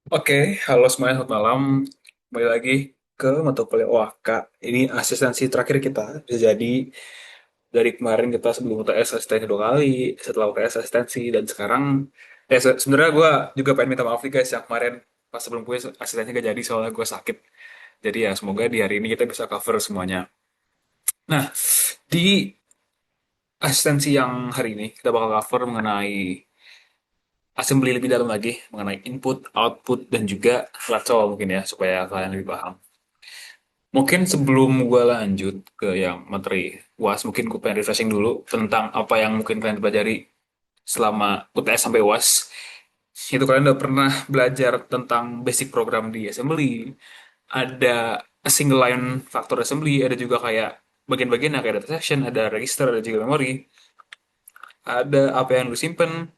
Oke, halo semuanya, selamat malam. Kembali lagi ke mata kuliah OAK. Ini asistensi terakhir kita. Bisa jadi dari kemarin kita sebelum UTS asistensi 2 kali, setelah UTS asistensi, dan sekarang sebenarnya gue juga pengen minta maaf nih guys yang kemarin pas sebelum gue asistensi gak jadi soalnya gue sakit. Jadi ya semoga di hari ini kita bisa cover semuanya. Nah, di asistensi yang hari ini kita bakal cover mengenai assembly lebih dalam lagi, mengenai input, output, dan juga Lacol mungkin ya, supaya kalian lebih paham. Mungkin sebelum gue lanjut ke yang materi UAS, mungkin gue pengen refreshing dulu tentang apa yang mungkin kalian pelajari selama UTS sampai UAS. Itu kalian udah pernah belajar tentang basic program di assembly, ada single line factor assembly, ada juga kayak bagian-bagiannya kayak data section, ada register, ada juga memory, ada apa yang lu simpen,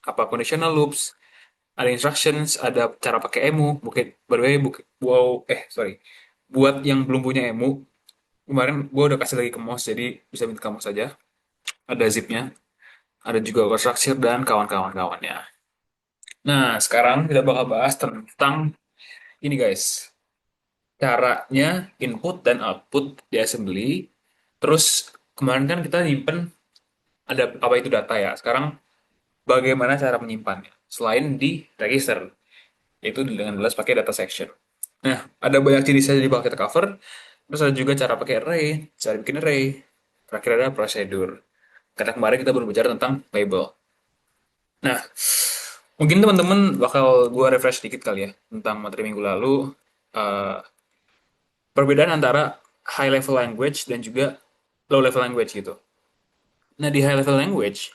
apa conditional loops, ada instructions, ada cara pakai emu, mungkin by the way, wow, sorry, buat yang belum punya emu, kemarin gue udah kasih lagi ke Mos, jadi bisa minta ke Mos saja. Ada zipnya, ada juga overstructure dan kawan-kawan-kawannya. Nah, sekarang kita bakal bahas tentang ini guys, caranya input dan output di assembly. Terus kemarin kan kita nyimpen ada apa itu data ya. Sekarang bagaimana cara menyimpannya? Selain di register, itu dengan jelas pakai data section. Nah, ada banyak jenisnya di bakal kita cover. Terus ada juga cara pakai array, cara bikin array. Terakhir ada prosedur. Karena kemarin kita baru bicara tentang label. Nah, mungkin teman-teman bakal gua refresh sedikit kali ya tentang materi minggu lalu. eh, Perbedaan antara high level language dan juga low level language gitu. Nah, di high level language,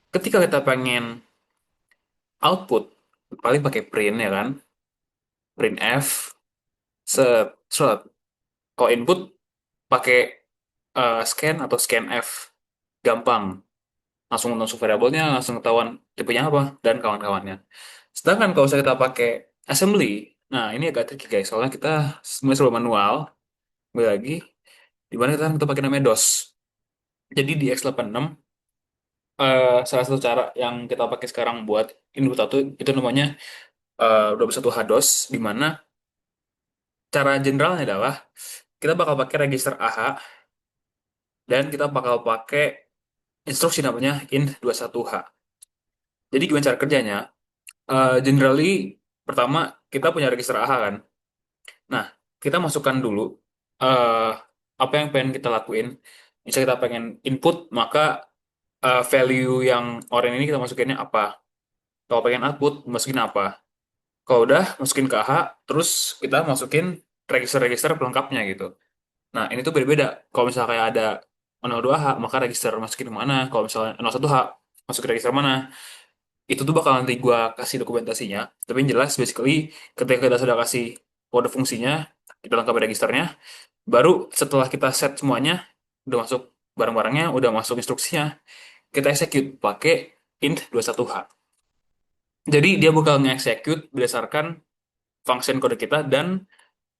ketika kita pengen output, paling pakai print ya kan, print f, set, set. Kalau input pakai scan atau scan f, gampang. Langsung masuk variabelnya, langsung ketahuan tipenya apa, dan kawan-kawannya. Sedangkan kalau saya kita pakai assembly, nah ini agak tricky guys, soalnya kita semuanya selalu manual, kembali lagi, di mana kita pakai namanya DOS. Jadi di X86, salah satu cara yang kita pakai sekarang buat input satu itu namanya 21H DOS, di mana cara generalnya adalah kita bakal pakai register AH dan kita bakal pakai instruksi namanya int21h. Jadi gimana cara kerjanya? Generally, pertama kita punya register AH kan. Nah, kita masukkan dulu eh apa yang pengen kita lakuin. Misalnya kita pengen input, maka value yang orang ini kita masukinnya apa. Kalau pengen output, masukin apa. Kalau udah, masukin ke AH, terus kita masukin register-register pelengkapnya gitu. Nah, ini tuh beda-beda. Kalau misalnya kayak ada 02H, maka register masukin kemana. Kalau misalnya 01H, masuk ke register mana. Itu tuh bakal nanti gua kasih dokumentasinya. Tapi yang jelas, basically, ketika kita sudah kasih kode fungsinya, kita lengkapi registernya, baru setelah kita set semuanya, udah masuk barang-barangnya, udah masuk instruksinya, kita execute pakai int21h. Jadi dia bakal nge-execute berdasarkan function kode kita dan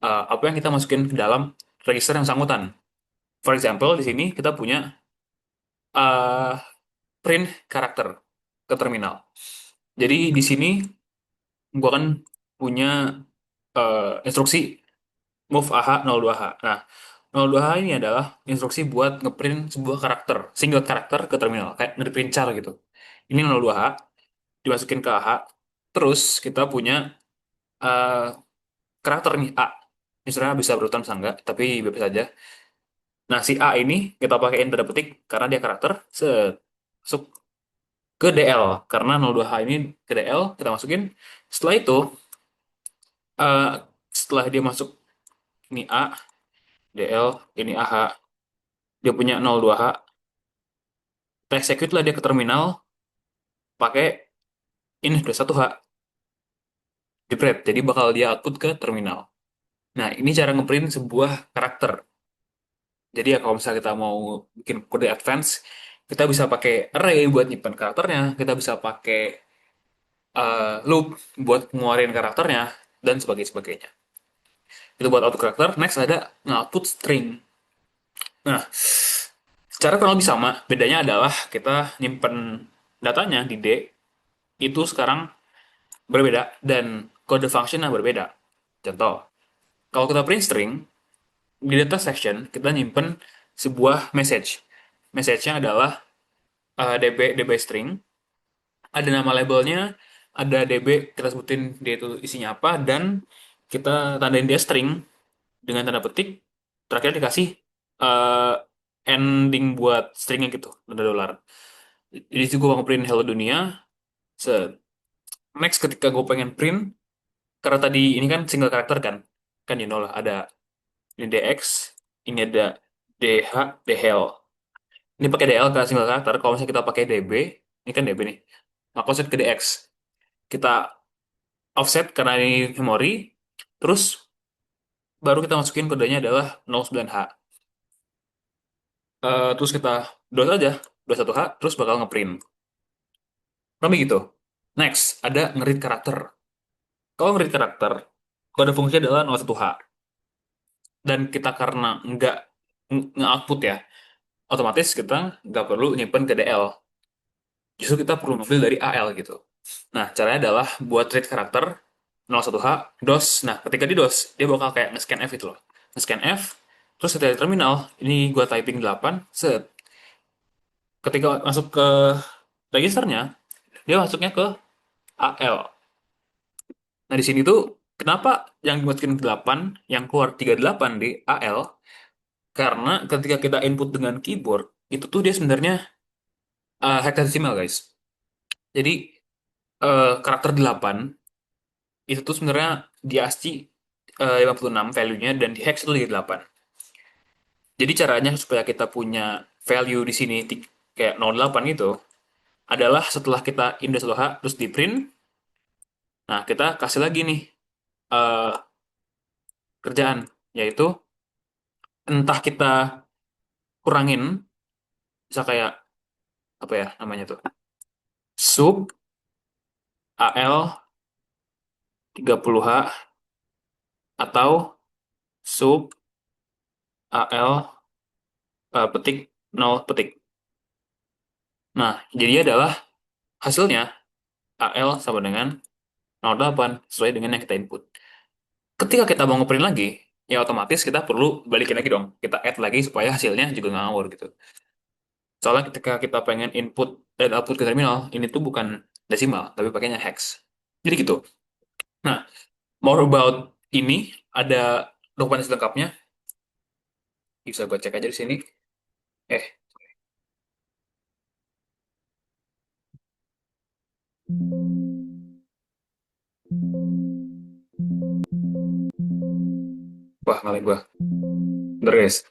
apa yang kita masukin ke dalam register yang sangkutan. For example, di sini kita punya uh, print karakter ke terminal. Jadi di sini gua kan punya instruksi move AH 02H. Nah, 02H ini adalah instruksi buat ngeprint sebuah karakter, single karakter ke terminal, kayak ngeprint char gitu. Ini 02H, dimasukin ke AH, terus kita punya eh, karakter nih A. Ini sebenarnya bisa berurutan bisa enggak, tapi bebas saja. Nah, si A ini kita pakein tanda petik karena dia karakter, masuk ke DL. Karena 02H ini ke DL, kita masukin. Setelah itu, eh, setelah dia masuk ini A, DL, ini AH, dia punya 02H, kita execute lah dia ke terminal, pakai ini udah 1H, jebret. Jadi bakal dia output ke terminal. Nah, ini cara ngeprint sebuah karakter. Jadi ya kalau misalnya kita mau bikin kode advance, kita bisa pakai array buat nyimpan karakternya, kita bisa pakai loop buat ngeluarin karakternya, dan sebagainya. Itu buat output karakter. Next ada output string. Nah, secara kurang lebih sama. Bedanya adalah kita nyimpen datanya di D. Itu sekarang berbeda dan kode functionnya berbeda. Contoh, kalau kita print string, di data section kita nyimpen sebuah message. Message-nya adalah DB string, ada nama labelnya, ada DB, kita sebutin dia itu isinya apa, dan kita tandain dia string dengan tanda petik, terakhir dikasih eh, ending buat stringnya gitu, tanda dolar. Jadi itu gue mau print hello dunia. Next ketika gue pengen print, karena tadi ini kan single karakter kan, kan you know lah, ada ini DX, ini ada DH, DHL. Ini pakai DL ke single karakter, kalau misalnya kita pakai DB, ini kan DB nih, maka offset ke DX. Kita offset karena ini memori, terus baru kita masukin kodenya adalah 09H. Terus kita dos aja, 21H, terus bakal ngeprint. Tapi gitu. Next, ada nge-read karakter. Kalau nge-read karakter, kode fungsi adalah 01H. Dan kita karena nggak nge-output ya, otomatis kita nggak perlu nyimpen ke DL. Justru kita perlu ngambil dari AL gitu. Nah, caranya adalah buat read karakter 01H, DOS. Nah, ketika di DOS, dia bakal kayak nge-scan F itu loh. Nge-scan F, terus ketika di terminal, ini gua typing 8, set. Ketika masuk ke registernya, dia masuknya ke AL. Nah, di sini tuh kenapa yang dimasukin 8, yang keluar 38 di AL? Karena ketika kita input dengan keyboard, itu tuh dia sebenarnya hexadecimal, guys. Jadi, karakter 8 itu tuh sebenarnya di ASCII 56 value-nya dan di hex itu jadi 8. Jadi caranya supaya kita punya value di sini kayak 08 gitu adalah setelah kita index 1H terus di print, nah kita kasih lagi nih eh, kerjaan, yaitu entah kita kurangin, bisa kayak apa ya namanya tuh, sub AL 30H atau sub AL petik 0 petik. Nah, jadi adalah hasilnya AL sama dengan 08 sesuai dengan yang kita input. Ketika kita mau ngeprint lagi, ya otomatis kita perlu balikin lagi dong. Kita add lagi supaya hasilnya juga nggak ngawur gitu. Soalnya ketika kita pengen input dan output ke terminal, ini tuh bukan desimal, tapi pakainya hex. Jadi gitu. Nah, more about ini, ada dokumentasi lengkapnya. Bisa gue cek aja di sini. Eh, wah ngalahin gue. Bentar guys.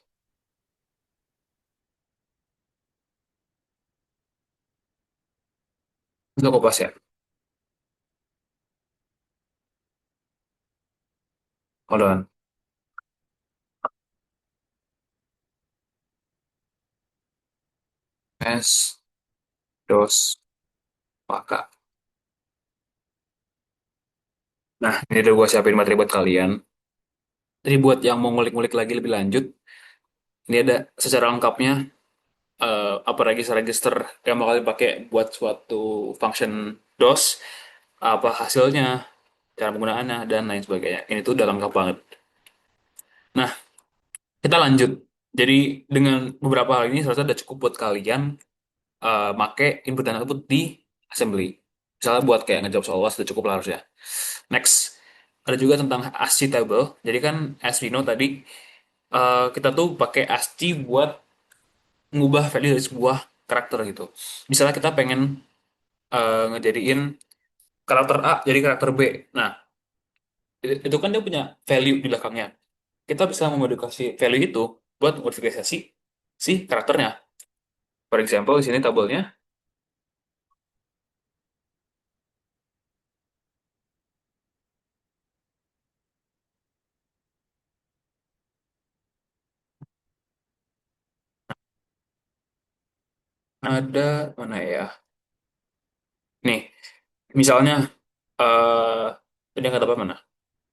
Itu aku pas ya. Hold on. S, dos, maka. Nah, ini udah gue siapin materi buat kalian. Jadi buat yang mau ngulik-ngulik lagi lebih lanjut, ini ada secara lengkapnya apa register-register yang bakal dipakai buat suatu function DOS, apa hasilnya, cara penggunaannya, dan lain sebagainya. Ini tuh udah lengkap banget. Nah, kita lanjut. Jadi dengan beberapa hal ini seharusnya udah cukup buat kalian make input dan output di assembly. Misalnya buat kayak ngejawab soal UAS udah cukup lah harusnya. Next, ada juga tentang ASCII table. Jadi kan as we know tadi kita tuh pakai ASCII buat ngubah value dari sebuah karakter gitu. Misalnya kita pengen ngejadiin karakter A jadi karakter B. Nah, itu kan dia punya value di belakangnya. Kita bisa memodifikasi value itu buat modifikasi si karakternya. For example, di sini tabelnya ada mana ya? Nih, misalnya ini angka 8 mana?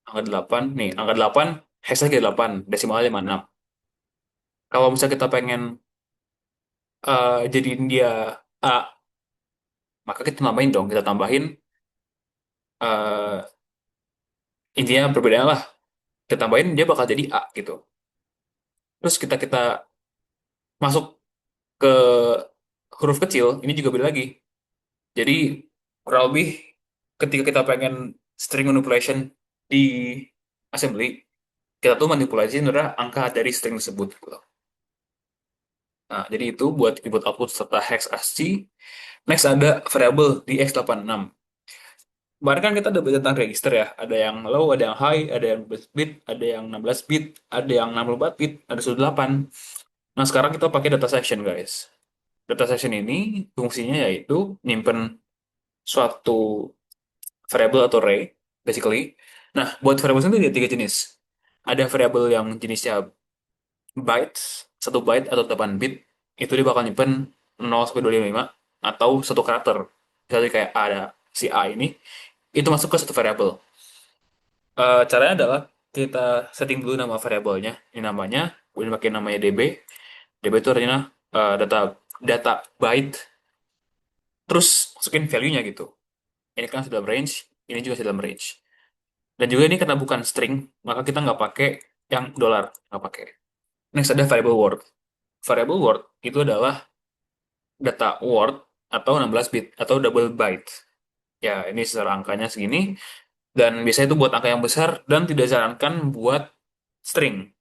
Angka 8, nih, angka 8, hashtag 8, desimalnya 56. Kalau misalnya kita pengen jadiin dia A, maka kita tambahin dong, kita tambahin Eh, Intinya perbedaan lah. Kita tambahin dia bakal jadi A gitu. Terus kita masuk ke huruf kecil, ini juga beda lagi. Jadi kurang lebih ketika kita pengen string manipulation di assembly, kita tuh manipulasi sebenarnya angka dari string tersebut gitu. Nah, jadi itu buat input output serta hex ASCII. Next ada variable di x86. Kemarin kan kita udah belajar tentang register ya. Ada yang low, ada yang high, ada yang 12 bit, ada yang 16 bit, ada yang 64 bit, ada 128. Nah, sekarang kita pakai data section, guys. Data section ini fungsinya yaitu nyimpen suatu variable atau array, basically. Nah, buat variable itu ada tiga jenis. Ada variable yang jenisnya bytes, satu byte atau 8 bit, itu dia bakal nyimpen 0 sampai 255 atau satu karakter. Jadi kayak ada si A ini, itu masuk ke satu variable. Caranya adalah kita setting dulu nama variabelnya. Ini namanya, kemudian pakai namanya DB. DB itu artinya data data byte, terus masukin value-nya gitu. Ini kan sudah range, ini juga sudah range. Dan juga ini karena bukan string, maka kita nggak pakai yang dollar, nggak pakai. Next ada variable word. Variable word itu adalah data word atau 16 bit atau double byte. Ya, ini secara angkanya segini. Dan biasanya itu buat angka yang besar dan tidak disarankan buat string.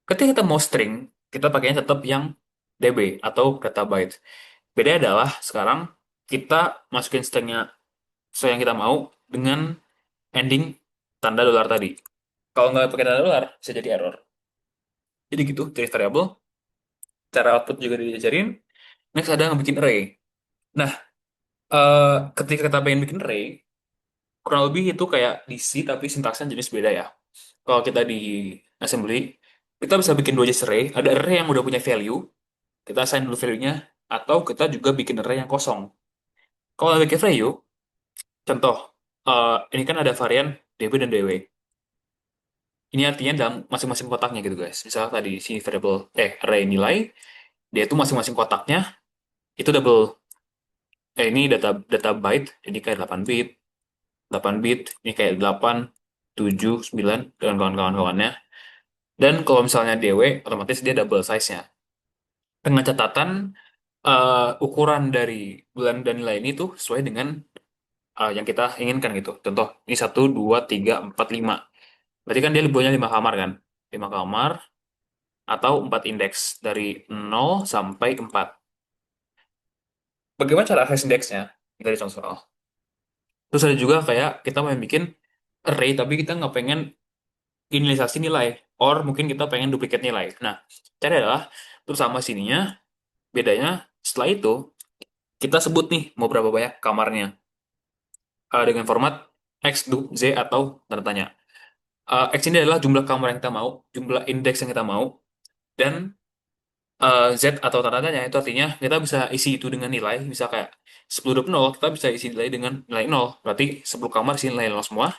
Ketika kita mau string, kita pakainya tetap yang DB atau data byte. Beda adalah sekarang kita masukin stringnya sesuai yang kita mau dengan ending tanda dolar tadi. Kalau nggak pakai tanda dolar, bisa jadi error. Jadi gitu, dari variable. Cara output juga diajarin. Next ada yang bikin array. Nah, ketika kita pengen bikin array, kurang lebih itu kayak di C, tapi sintaksnya jenis beda ya. Kalau kita di assembly, kita bisa bikin dua jenis array. Ada array yang udah punya value, kita assign dulu value-nya, atau kita juga bikin array yang kosong. Kalau bikin value, contoh, ini kan ada varian DB dan DW. Ini artinya dalam masing-masing kotaknya gitu guys. Misalnya tadi si variable, array nilai, dia itu masing-masing kotaknya, itu double. Ini data data byte, ini kayak 8 bit, 8 bit, ini kayak 8, 7, 9, dan kawan-kawan-kawannya. Dan kalau misalnya DW, otomatis dia double size-nya. Dengan catatan, ukuran dari bulan dan nilai ini tuh sesuai dengan yang kita inginkan gitu. Contoh, ini 1, 2, 3, 4, 5. Berarti kan dia liburnya 5 kamar kan? 5 kamar atau 4 indeks dari 0 sampai 4. Bagaimana cara hash indeksnya? Dari contoh soal. Terus ada juga kayak kita mau bikin array tapi kita nggak pengen inisialisasi nilai. Or mungkin kita pengen duplikat nilai. Nah, cara adalah terus sama sininya, bedanya setelah itu kita sebut nih mau berapa banyak kamarnya. Dengan format X, Z, atau tanda tanya. X ini adalah jumlah kamar yang kita mau, jumlah indeks yang kita mau, dan Z atau tanda tanya itu artinya kita bisa isi itu dengan nilai, bisa kayak 10 nol kita bisa isi nilai dengan nilai nol, berarti 10 kamar isi nilai nol semua,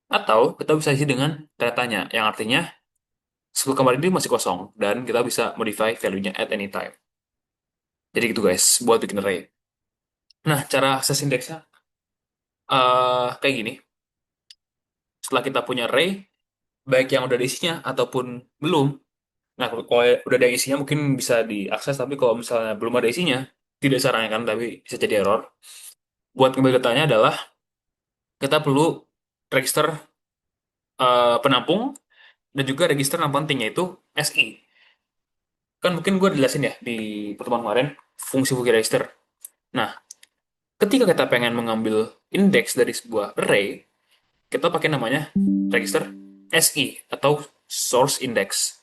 atau kita bisa isi dengan tanda tanya, yang artinya 10 kamar ini masih kosong, dan kita bisa modify value-nya at any time. Jadi gitu guys, buat bikin array. Nah, cara akses indeksnya kayak gini. Setelah kita punya array, baik yang udah ada isinya ataupun belum. Nah, kalau udah ada isinya mungkin bisa diakses, tapi kalau misalnya belum ada isinya, tidak disarankan, tapi bisa jadi error. Buat ngambil datanya adalah kita perlu register penampung dan juga register nama penting yaitu SI. Kan mungkin gue jelasin ya di pertemuan kemarin fungsi-fungsi register. Nah, ketika kita pengen mengambil indeks dari sebuah array, kita pakai namanya register SI atau source index.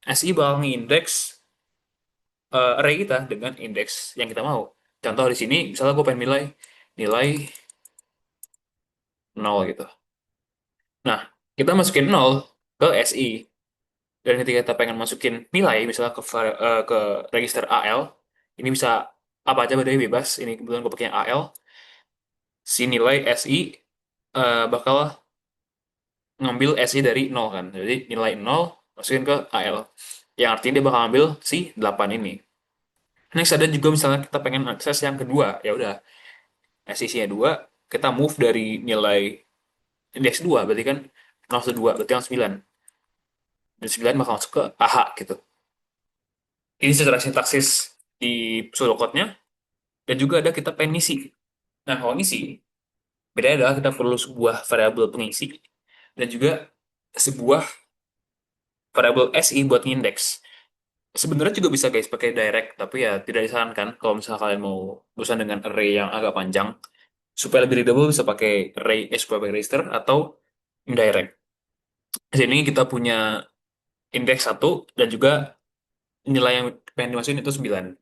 SI bakal nge-index array kita dengan indeks yang kita mau. Contoh di sini, misalnya gue pengen nilai nilai 0 gitu. Nah, kita masukin 0 ke SI. Dan ketika kita pengen masukin nilai, misalnya ke register AL, ini bisa apa aja bedanya bebas. Ini kebetulan gue pakai yang AL. Si nilai SI bakal ngambil SI dari 0 kan. Jadi nilai 0 masukin ke AL. Yang artinya dia bakal ngambil si 8 ini. Next ada juga misalnya kita pengen akses yang kedua, ya udah SI-nya 2, kita move dari nilai indeks 2 berarti kan langsung 2 berarti yang 9, dan 9 bakal masuk ke AH gitu. Ini secara sintaksis di pseudocode-nya, dan juga ada kita pengen ngisi. Nah, kalau ngisi, bedanya adalah kita perlu sebuah variabel pengisi dan juga sebuah variabel SI buat ngindeks. Sebenarnya juga bisa guys pakai direct, tapi ya tidak disarankan kalau misalnya kalian mau berusaha dengan array yang agak panjang. Supaya lebih readable bisa pakai array, supaya pakai register atau indirect. Di sini kita punya indeks satu dan juga nilai yang pengen dimasukin itu 9.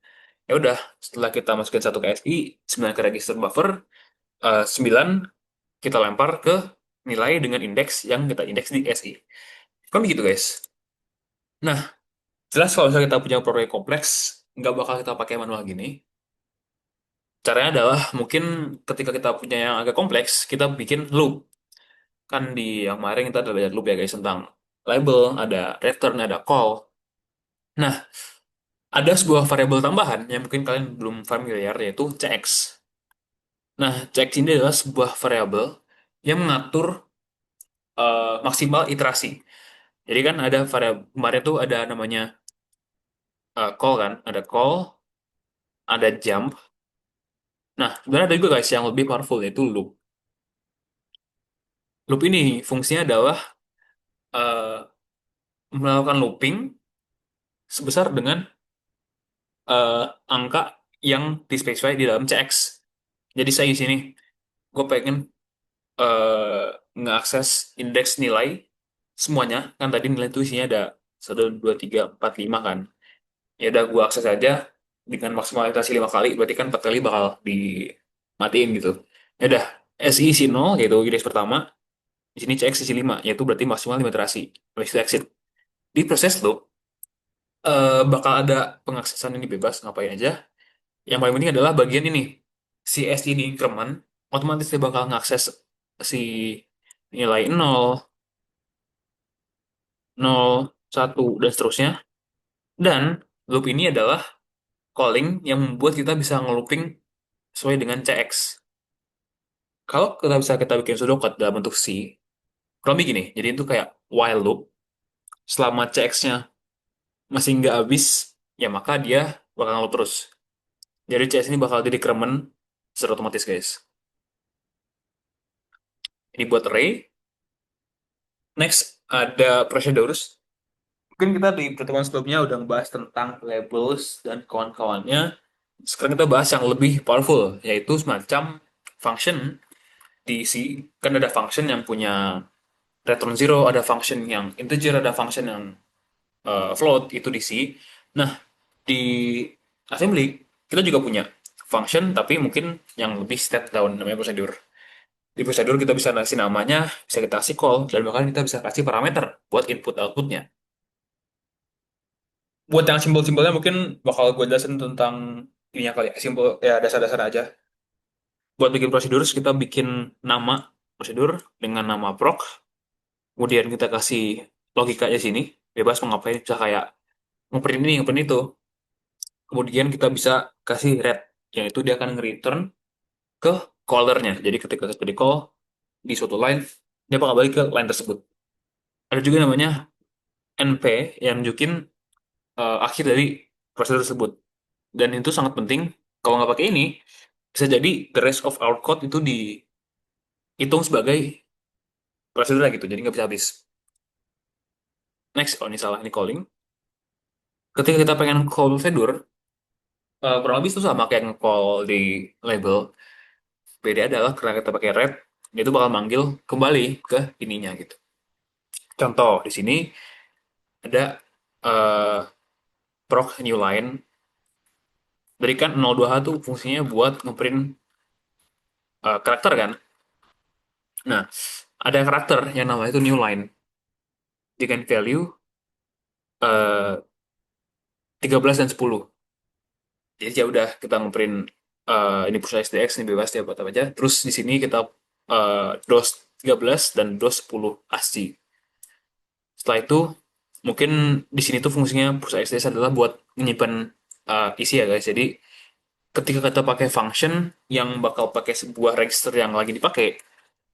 Ya udah, setelah kita masukin satu ke SI, 9 ke register buffer, 9 kita lempar ke nilai dengan indeks yang kita indeks di SI. Kan begitu guys. Nah, jelas kalau misalnya kita punya proyek kompleks, nggak bakal kita pakai manual gini. Caranya adalah mungkin ketika kita punya yang agak kompleks, kita bikin loop. Kan di yang kemarin kita ada belajar loop ya guys tentang label, ada return, ada call. Nah, ada sebuah variabel tambahan yang mungkin kalian belum familiar yaitu cx. Nah, cx ini adalah sebuah variabel yang mengatur maksimal iterasi. Jadi kan ada variabel kemarin tuh ada namanya call kan, ada call, ada jump. Nah, sebenarnya ada juga guys yang lebih powerful yaitu loop. Loop ini fungsinya adalah eh, melakukan looping sebesar dengan eh, angka yang dispecify di dalam CX. Jadi saya di sini, gue pengen eh, ngeakses indeks nilai semuanya. Kan tadi nilai itu isinya ada 1, 2, 3, 4, 5 kan. Ya udah gue akses aja dengan maksimalisasi 5 kali, berarti kan 4 kali bakal dimatiin gitu. Ya udah, SI isi 0, yaitu indeks pertama. Di sini CX isi 5, yaitu berarti maksimal 5 iterasi. Habis itu exit. Di proses lo, bakal ada pengaksesan ini bebas, ngapain aja. Yang paling penting adalah bagian ini. Si SD di increment, otomatis dia bakal ngakses si nilai 0, 0, 1, dan seterusnya. Dan loop ini adalah calling yang membuat kita bisa ngelooping sesuai dengan CX. Kalau kita bisa kita bikin pseudocode dalam bentuk C, kurang lebih gini. Jadi itu kayak while loop. Selama CX-nya masih nggak habis, ya maka dia bakal ngeloop terus. Jadi CS ini bakal jadi increment secara otomatis guys. Ini buat array. Next ada procedures. Mungkin kita di pertemuan sebelumnya udah ngebahas tentang labels dan kawan-kawannya. Sekarang kita bahas yang lebih powerful, yaitu semacam function di C. Kan ada function yang punya return zero, ada function yang integer, ada function yang float, itu di C. Nah, di assembly, kita juga punya function, tapi mungkin yang lebih step down, namanya prosedur. Di prosedur kita bisa kasih namanya, bisa kita kasih call, dan bahkan kita bisa kasih parameter buat input-outputnya. Buat yang simbol-simbolnya mungkin bakal gue jelasin tentang ininya kali ya, simbol ya dasar-dasar aja. Buat bikin prosedur, kita bikin nama prosedur dengan nama proc, kemudian kita kasih logikanya sini, bebas mau ngapain, bisa kayak ngeprint ini, ngeprint itu. Kemudian kita bisa kasih read, yang itu dia akan nge-return ke callernya. Jadi ketika kita di call di suatu line, dia bakal balik ke line tersebut. Ada juga namanya NP yang nunjukin akhir dari prosedur tersebut. Dan itu sangat penting. Kalau nggak pakai ini, bisa jadi the rest of our code itu dihitung sebagai prosedur gitu. Jadi nggak bisa habis. Next, kalau ini salah, ini calling. Ketika kita pengen call prosedur, kurang lebih itu sama kayak nge-call di label. Beda adalah karena kita pakai red, dia itu bakal manggil kembali ke ininya gitu. Contoh, di sini ada uh, proc new line. Dari kan 02H tuh fungsinya buat ngeprint karakter kan. Nah, ada karakter yang namanya itu new line dengan value 13 dan 10. Jadi ya udah kita ngeprint ini pulsa SDX ini bebas ya buat apa aja. Terus di sini kita DOS 13 dan DOS 10 ASCII. Setelah itu mungkin di sini tuh fungsinya pulsa SDX adalah buat menyimpan isi ya guys. Jadi ketika kita pakai function yang bakal pakai sebuah register yang lagi dipakai,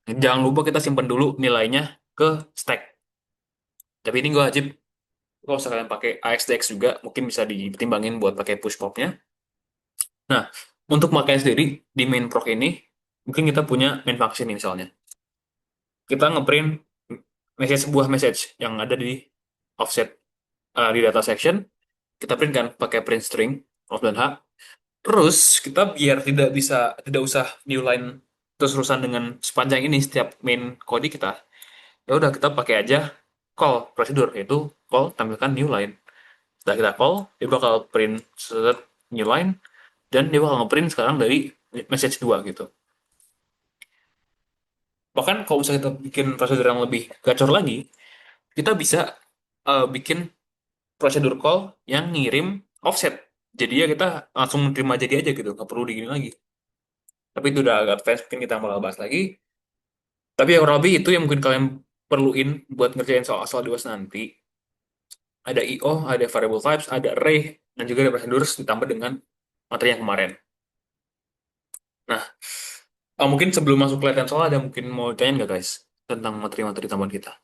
jangan lupa kita simpan dulu nilainya ke stack. Tapi ini gue wajib, kalau misalkan pakai AXDX juga, mungkin bisa dipertimbangin buat pakai push popnya. Nah, untuk makanya sendiri, di main proc ini, mungkin kita punya main function nih misalnya. Kita ngeprint sebuah message yang ada di offset, di data section, kita print kan pakai print string, of dan h. Terus kita biar tidak usah new line terus-terusan dengan sepanjang ini setiap main kode kita, ya udah kita pakai aja call prosedur, yaitu call tampilkan new line. Setelah kita call, dia bakal print set new line, dan dia bakal ngeprint sekarang dari message 2 gitu. Bahkan kalau misalnya kita bikin prosedur yang lebih gacor lagi, kita bisa bikin prosedur call yang ngirim offset. Jadi ya kita langsung terima jadi aja gitu, nggak perlu digini lagi. Tapi itu udah agak advance, mungkin kita bakal bahas lagi. Tapi ya kurang lebih itu yang mungkin kalian perluin buat ngerjain soal-soal dewasa nanti. Ada IO, ada variable types, ada array, dan juga ada prosedur ditambah dengan materi yang kemarin. Nah, mungkin sebelum masuk ke latihan soal, ada mungkin mau tanya nggak guys? Tentang materi-materi tambahan kita.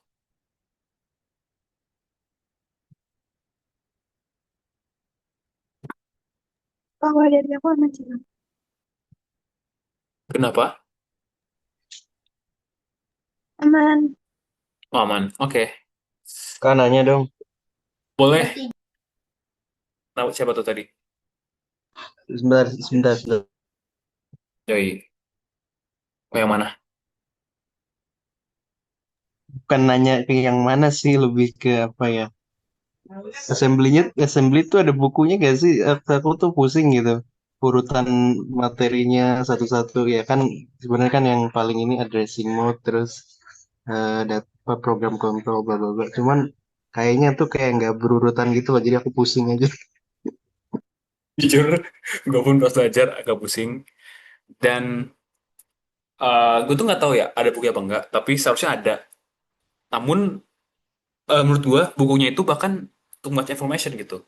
Kalau dari aku aman sih, Bang. Kenapa? Aman. Oh, aman. Oke. Kak nanya dong, Boleh. Nah, siapa tuh tadi? sebentar, sebentar, sebentar. Yoi. Oh, yang mana? Bukan nanya ke yang mana sih, lebih ke apa ya? Assembly-nya, assembly tuh ada bukunya gak sih? Aku tuh pusing gitu. Urutan materinya satu-satu ya kan. Sebenarnya kan yang paling ini addressing mode, terus data program control, bla bla bla. Cuman kayaknya tuh kayak nggak berurutan gitu loh. Jadi aku pusing aja. Jujur, gue pun pas belajar agak pusing. Dan gue tuh nggak tahu ya ada buku apa enggak, tapi seharusnya ada. Namun menurut gue bukunya itu bahkan too much information gitu.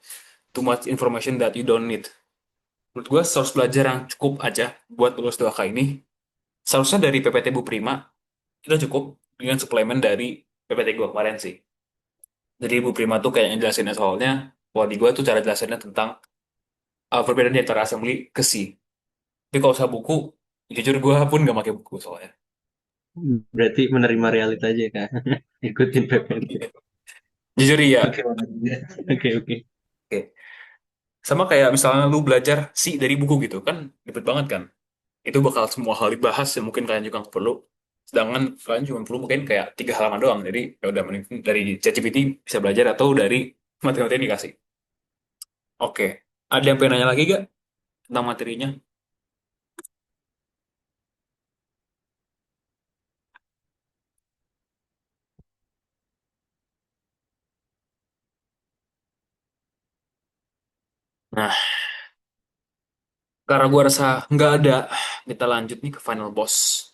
Too much information that you don't need. Menurut gue source belajar yang cukup aja buat lulus 2K ini. Seharusnya dari PPT Bu Prima kita cukup dengan suplemen dari PPT gue kemarin sih. Jadi Bu Prima tuh kayak ngejelasinnya soalnya, kalau di gue tuh cara jelasinnya tentang perbedaan di antara assembly ke C. Tapi kalau usah buku, jujur gue pun gak pakai buku soalnya. Berarti menerima realita aja kak. Ikutin PPT. Jujur iya. Oke, oke, oke. Oke. Sama kayak misalnya lu belajar C dari buku gitu kan, ribet banget kan. Itu bakal semua hal dibahas yang mungkin kalian juga nggak perlu. Sedangkan kalian cuma perlu mungkin kayak 3 halaman doang. Jadi ya udah mending dari ChatGPT bisa belajar atau dari materi-materi yang dikasih. Oke. Ada yang pengen nanya lagi gak tentang materinya? Nah, karena gua rasa nggak ada, kita lanjut nih ke final boss.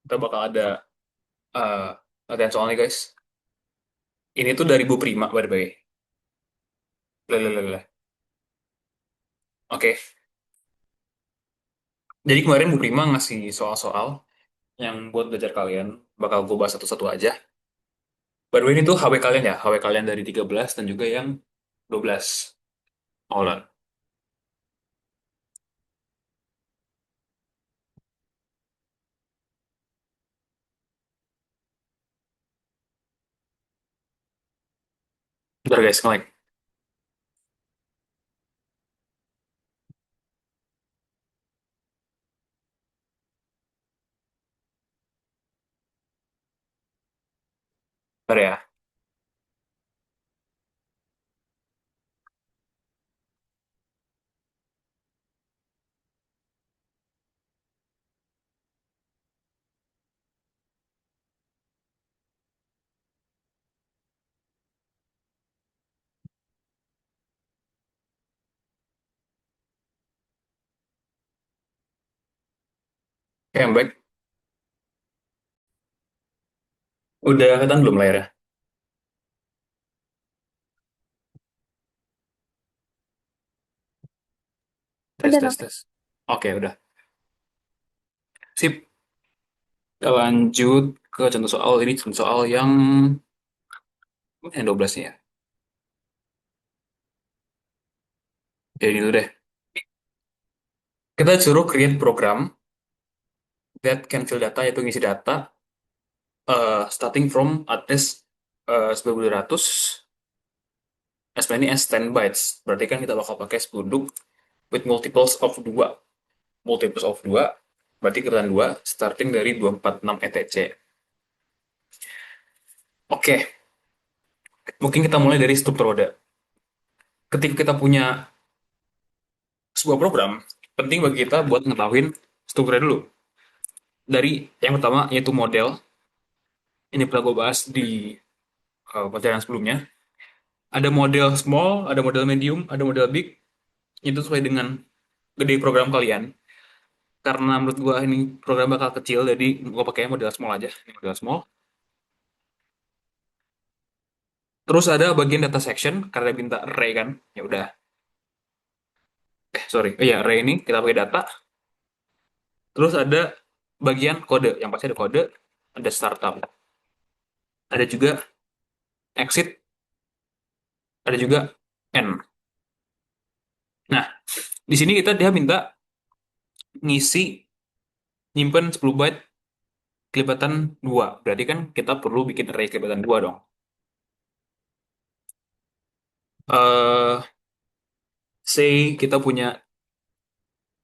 Kita bakal ada eh latihan soalnya guys. Ini tuh dari Bu Prima by the way. Lelelele. Oke. Jadi kemarin Bu Prima ngasih soal-soal yang buat belajar kalian. Bakal gue bahas satu-satu aja. By the way, ini tuh HW kalian ya. HW kalian dari 13 dan juga yang 12. Hold on. Bentar guys, nge-lag. Bentar ya. Oke, I'm back. Udah kelihatan belum layarnya? Tes, Udah tes, dong. tes. Oke, udah. Sip. Kita lanjut ke contoh soal. Ini contoh soal yang 12 nih ya. Jadi dulu deh. Kita suruh create program that can fill data, yaitu ngisi data starting from address 1200 as many as 10 bytes. Berarti kan kita bakal pakai 10 with multiples of 2. Multiples of 2 berarti kekuatan 2 starting dari 246 ETC. Oke, mungkin kita mulai dari struktur roda. Ketika kita punya sebuah program, penting bagi kita buat ngetahuin strukturnya dulu. Dari yang pertama yaitu model. Ini pernah gue bahas di pelajaran sebelumnya. Ada model small, ada model medium, ada model big. Itu sesuai dengan gede program kalian. Karena menurut gua ini program bakal kecil, jadi gua pakai model small aja. Ini model small. Terus ada bagian data section, karena minta array kan. Ya udah. Sorry. Oh iya, array ini kita pakai data. Terus ada bagian kode. Yang pasti ada kode, ada startup. Ada juga exit, ada juga end. Nah, di sini dia minta ngisi nyimpen 10 byte kelipatan 2. Berarti kan kita perlu bikin array kelipatan 2 dong. Eh, say kita punya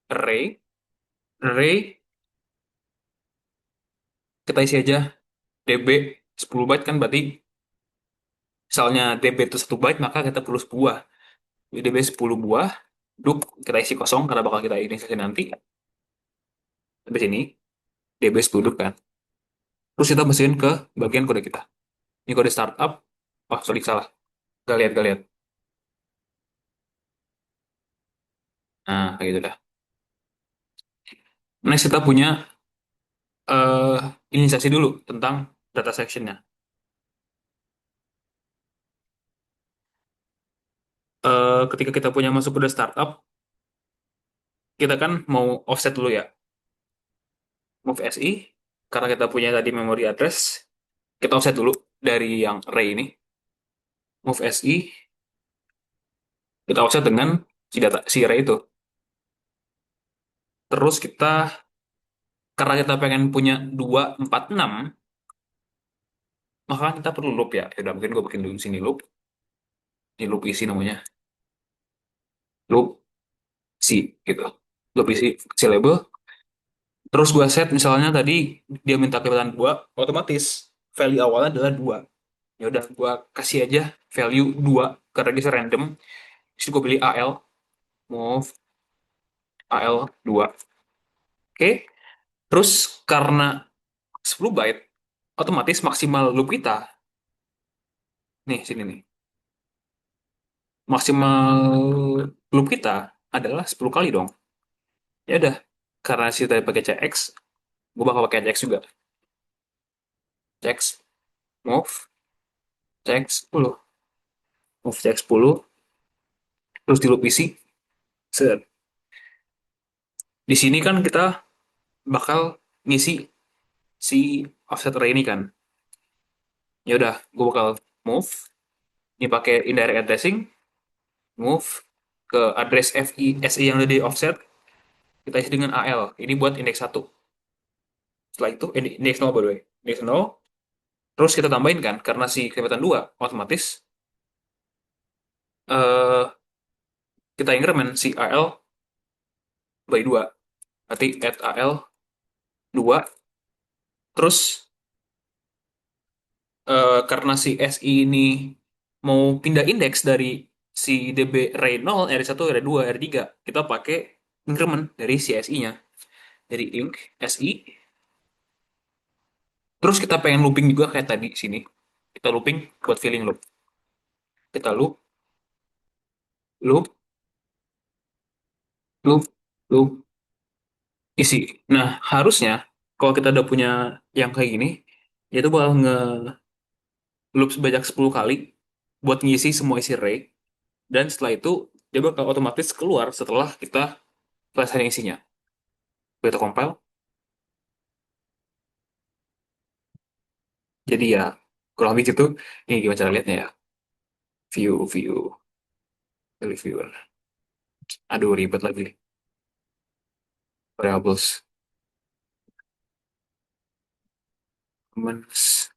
array, array kita isi aja db 10 byte kan berarti misalnya db itu 1 byte maka kita perlu 10 buah. Db 10 buah, duk kita isi kosong karena bakal kita ini nanti. Habis ini db 10 duk kan. Terus kita masukin ke bagian kode kita. Ini kode startup. Oh, sorry salah. Gak lihat, gak lihat. Nah, kayak gitu dah. Next kita punya eh inisiasi dulu tentang data sectionnya. Ketika kita punya masuk kode startup, kita kan mau offset dulu ya. Move SI, karena kita punya tadi memory address, kita offset dulu dari yang array ini. Move SI, kita offset dengan si array itu. Terus karena kita pengen punya 246, maka kita perlu loop ya. Ya udah, mungkin gue bikin dulu sini loop. Ini loop isi namanya. Loop si, gitu. Loop isi, si label. Terus gue set misalnya tadi dia minta kelihatan 2, otomatis value awalnya adalah 2. Ya udah, gue kasih aja value 2 karena dia random. Terus gue pilih AL, move AL 2. Oke. Terus karena 10 byte, otomatis maksimal loop kita, nih sini nih, maksimal loop kita adalah 10 kali dong. Ya udah, karena sih tadi pakai CX, gue bakal pakai CX juga. CX, move, CX 10, move CX 10, terus di loop isi. Set. Di sini kan kita bakal ngisi si offset array ini kan. Ya udah, gue bakal move, ini pakai indirect addressing, move ke address SI yang udah di offset, kita isi dengan AL. Ini buat indeks 1. Setelah itu, indeks 0 by the way. Indeks 0, terus kita tambahin kan, karena si kelipatan 2, otomatis eh kita increment si AL by 2. Berarti add AL 2, terus karena si SI ini mau pindah indeks dari si DB array 0, R1, R2, R3, kita pakai increment dari si SI-nya. Dari inc SI, terus kita pengen looping juga kayak tadi sini. Kita looping buat filling loop. Kita loop, loop, loop, loop, isi. Nah, harusnya kalau kita udah punya yang kayak gini, Dia tuh bakal nge-loop sebanyak 10 kali buat ngisi semua isi array. Dan setelah itu, dia bakal otomatis keluar setelah kita selesai isinya. Kita compile. Jadi ya, kurang lebih itu. Ini gimana cara lihatnya ya. View, viewer. Aduh, ribet lagi. Variables. Comments.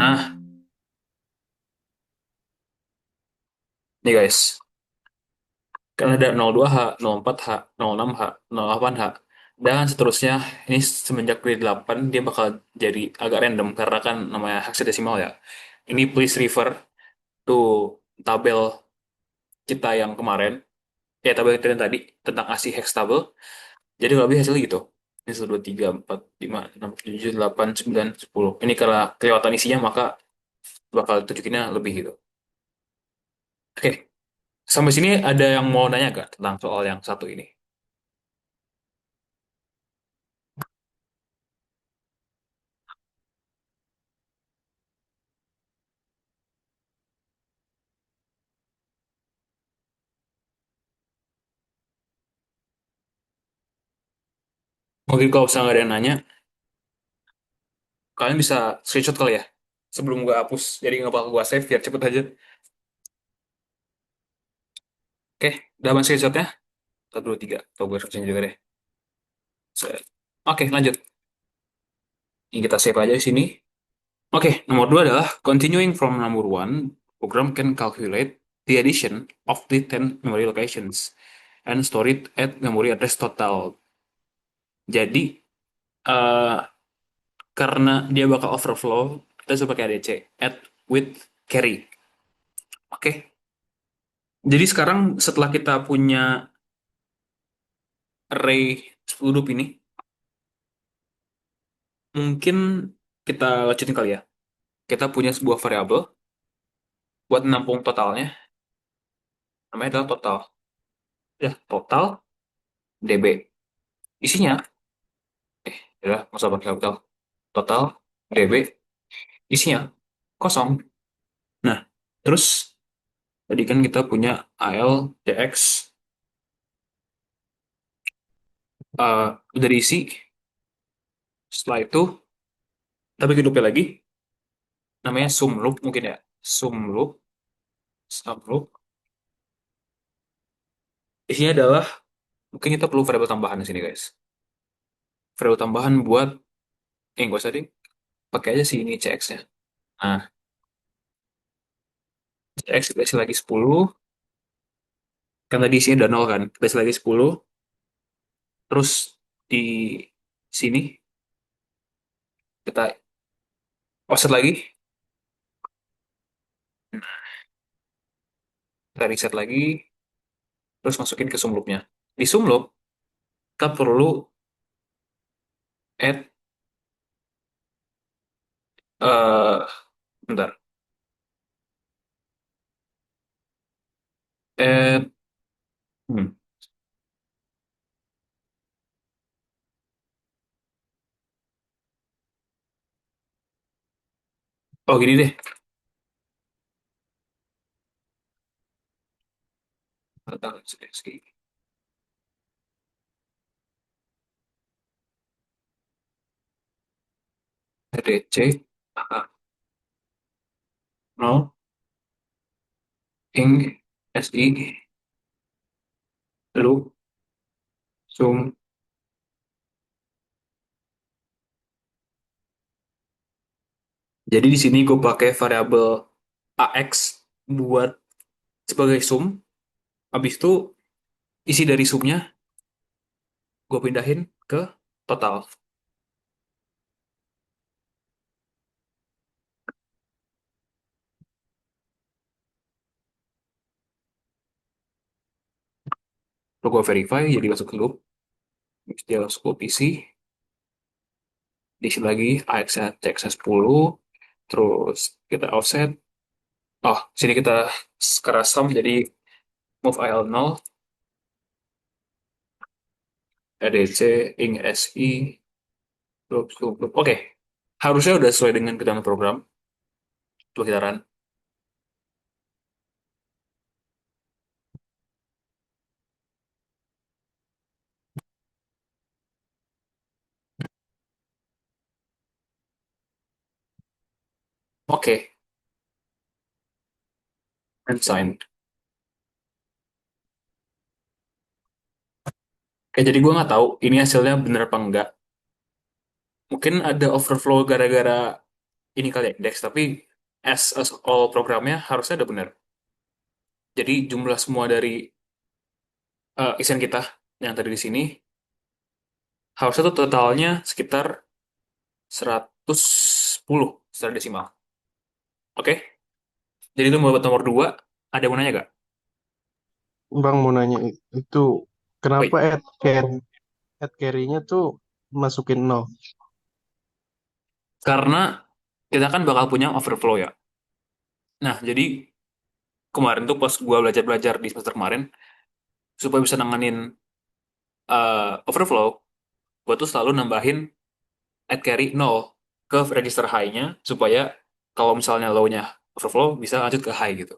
Nah, nih guys. Kan ada 02H, 04H, 06H, 08H, dan seterusnya. Ini semenjak grade 8 dia bakal jadi agak random karena kan namanya hexadecimal ya. Ini please refer to tabel kita yang kemarin, ya tabel kita yang tadi tentang ASCII hex table. Jadi kalau lebih hasilnya gitu. Ini 1, 2, 3, 4, 5, 6, 7, 8, 9, 10. Ini karena kelewatan isinya maka bakal tunjukinnya lebih gitu. Oke, sampai sini ada yang mau nanya gak tentang soal yang satu ini? Mungkin kalau misalnya nggak ada yang nanya, kalian bisa screenshot kali ya sebelum gue hapus, jadi nggak bakal gue save biar cepet aja. Oke, udah screenshotnya. Satu, dua, tiga. Tuh gue screenshot juga deh. Set. Oke, lanjut. Ini kita save aja di sini. Oke, nomor dua adalah continuing from number one, program can calculate the addition of the 10 memory locations and store it at memory address total. Jadi, eh, karena dia bakal overflow, kita coba pakai ADC, add with carry. Oke, jadi sekarang setelah kita punya array 10 loop ini, mungkin kita lanjutin kali ya. Kita punya sebuah variabel buat menampung totalnya, namanya adalah total. Ya, total DB. Isinya, ya masa pakai total. Total DB, isinya kosong. Nah, terus tadi kan kita punya AL, DX, udah diisi. Setelah itu, kita bikin loopnya lagi, namanya sum loop mungkin ya. Sum loop, sum loop. Isinya adalah, mungkin kita perlu variabel tambahan di sini guys. Variabel tambahan buat, nggak usah deh, pakai aja sih ini CX-nya. Nah, CX kita isi lagi 10, kan tadi isinya udah 0 kan, kita isi lagi 10, terus di sini kita offset lagi, kita reset lagi, terus masukin ke sum loop-nya. Di sum loop, kita perlu add, eh bentar, add, hmm, oh gini deh, ADC, no, ing, si, loop, sum. Jadi di sini gue pakai variabel AX buat sebagai sum. Habis itu isi dari sumnya gue pindahin ke total. Lalu gue verify jadi masuk ke loop. Terus dia masuk loop isi. Diisi lagi AX-nya CX-nya 10. Terus kita offset. Oh, sini kita sekarang sum jadi move IL 0, ADC, ing SI, Oke, harusnya udah sesuai dengan ketentuan program. Coba kita run. Oke, and sign. Oke, jadi gue nggak tahu ini hasilnya bener apa enggak. Mungkin ada overflow gara-gara ini kali ya, index, tapi as all programnya harusnya ada bener. Jadi jumlah semua dari isian kita yang tadi di sini harusnya tuh totalnya sekitar 110 secara desimal. Oke, jadi itu buat nomor 2, ada yang mau nanya gak? Bang mau nanya itu kenapa Wait, add carry-nya tuh masukin nol? karena kita kan bakal punya overflow ya. Nah, jadi kemarin tuh pas gua belajar-belajar di semester kemarin, supaya bisa nanganin overflow, gua tuh selalu nambahin add carry 0 ke register high-nya, supaya kalau misalnya low-nya overflow, bisa lanjut ke high gitu.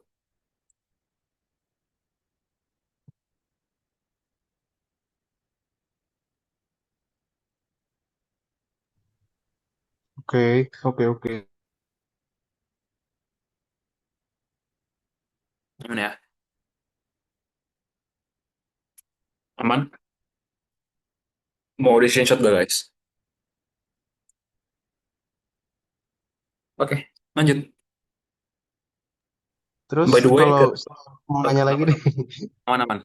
Oke, oke, oke. Gimana ya? Aman? Mau di screenshot gak guys? Oke, lanjut. Terus By the way, kalau mau nanya lagi kenapa deh, tuh? Aman-aman.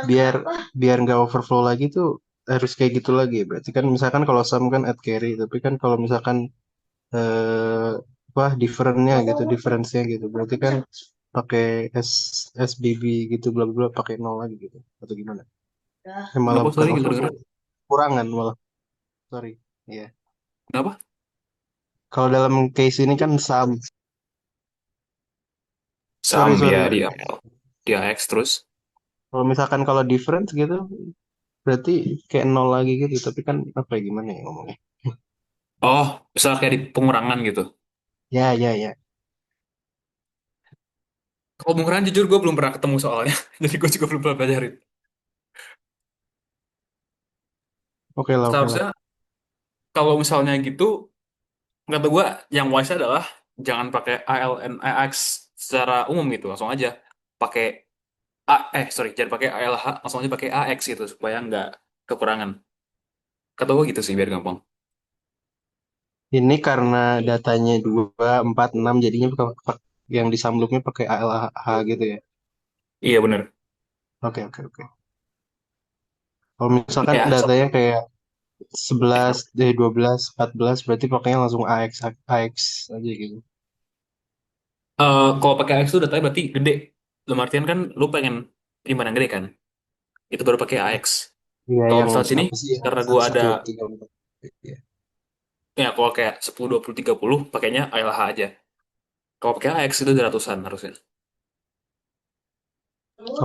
biar biar nggak overflow lagi tuh harus kayak gitu lagi. Berarti kan misalkan kalau sum kan add carry, tapi kan kalau misalkan eh apa differentnya gitu, difference-nya gitu. Berarti kan pakai S SBB gitu bla bla bla, pakai nol lagi gitu atau gimana? Malah Kenapa? bukan Sorry, gitu overflow, dengeran. kurangan malah. Sorry. Iya. Kenapa? Kalau dalam case ini kan sum. Sam Sorry, ya, sorry. dia X terus. Kalau misalkan kalau difference gitu berarti kayak nol lagi gitu, tapi kan apa ya gimana ya ngomongnya? Oh, misal kayak di pengurangan gitu. Ya, ya, ya. Kalau pengurangan jujur gue belum pernah ketemu soalnya. Jadi gue juga belum pernah pelajarin. Oke lah, oke lah. Seharusnya kalau misalnya gitu, kata gue yang wise adalah jangan pakai ALN AX secara umum gitu. Langsung aja pakai sorry, jangan pakai ALH, langsung aja pakai AX gitu supaya nggak kekurangan. Kata gue gitu sih biar gampang. Ini karena datanya 2 4 6 jadinya yang di Samlupnya pakai ALH gitu ya. Iya bener. Oke, oke, oke. Kalau misalkan Ya, datanya kayak 11 12 14 berarti pakainya langsung AX aja gitu. kalau pakai AX itu datanya berarti gede. Dalam artian kan lu pengen penyimpanan yang gede kan? Itu baru pakai AX. Iya, Kalau yang misal sini, apa sih yang karena gua satu ada, satu 3 4. Iya. ya kalau kayak 10, 20, 30, pakainya ALH aja. Kalau pakai AX itu udah ratusan harusnya.